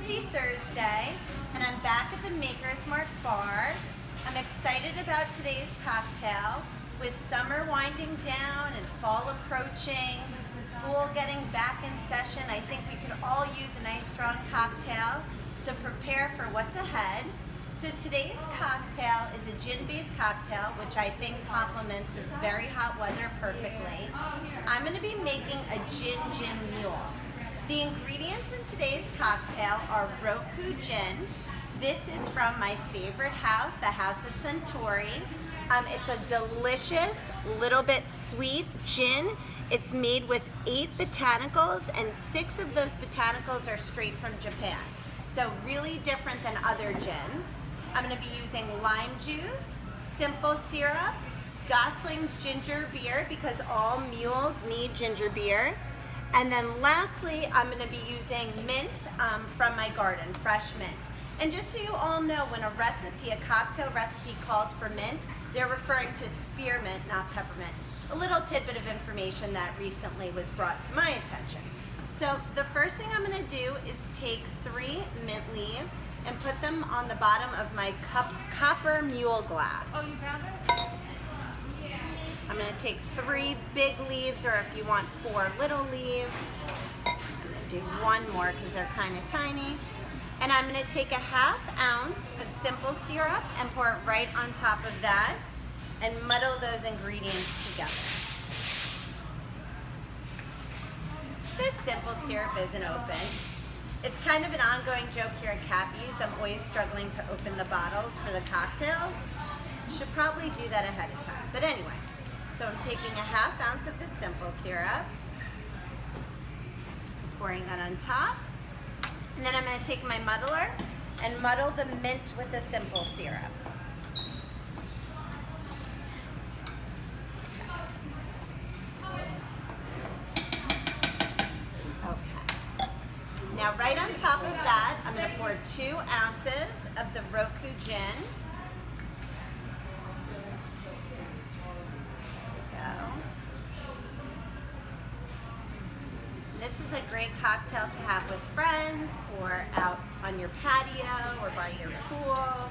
Tasty Thursday, and I'm back at the Maker's Mark bar. I'm excited about today's cocktail. With summer winding down and fall approaching, school getting back in session, I think we could all use a nice strong cocktail to prepare for what's ahead. So today's cocktail is a gin-based cocktail, which I think complements this very hot weather perfectly. I'm going to be making a gin mule. The ingredients in today's cocktail are Roku gin. This is from my favorite house, the House of Suntory. It's a delicious, little bit sweet gin. It's made with 8 botanicals, and 6 of those botanicals are straight from Japan. So really different than other gins. I'm going to be using lime juice, simple syrup, Gosling's ginger beer because all mules need ginger beer. And then lastly, I'm going to be using mint from my garden, fresh mint. And just so you all know, when a cocktail recipe calls for mint, they're referring to spearmint, not peppermint. A little tidbit of information that recently was brought to my attention. So the first thing I'm going to do is take 3 mint leaves and put them on the bottom of my copper mule glass. Oh, you found it? I'm going to take 3 big leaves, or if you want 4 little leaves. I'm going to do 1 more because they're kind of tiny. And I'm going to take a 1/2 ounce of simple syrup and pour it right on top of that and muddle those ingredients together. This simple syrup isn't open. It's kind of an ongoing joke here at Cappy's. I'm always struggling to open the bottles for the cocktails. Should probably do that ahead of time. But anyway, so I'm taking a 1/2 ounce of the simple syrup, pouring that on top. And then I'm going to take my muddler and muddle the mint with the simple syrup. Okay. Now right on top of that, I'm going to pour 2 ounces of the Roku gin. This is a great cocktail to have with friends or out on your patio or by your pool.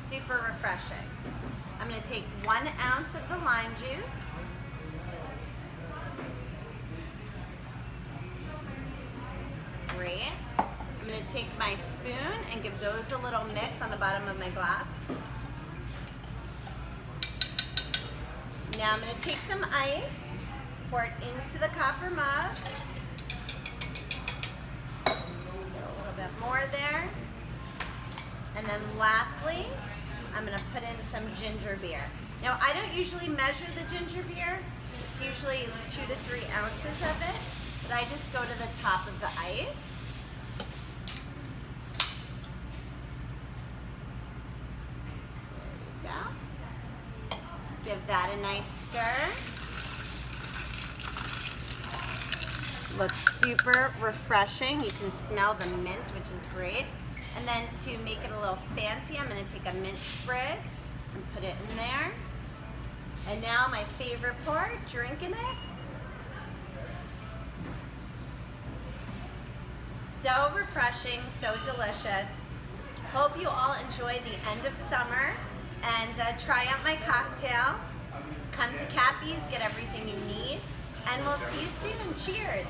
Super refreshing. I'm going to take 1 ounce of the lime juice. Great. I'm going to take my spoon and give those a little mix on the bottom of my glass. Now I'm going to take some ice, pour it into the copper mug. More there. And then lastly, I'm going to put in some ginger beer. Now, I don't usually measure the ginger beer. It's usually 2 to 3 ounces of it, but I just go to the top of the ice. There you go. Give that a nice stir. Looks super refreshing. You can smell the mint, which is great. And then to make it a little fancy, I'm going to take a mint sprig and put it in there. And now my favorite part, drinking it. So refreshing, so delicious. Hope you all enjoy the end of summer and try out my cocktail. Come to Cappy's, get everything you need, and we'll see you soon. Cheers.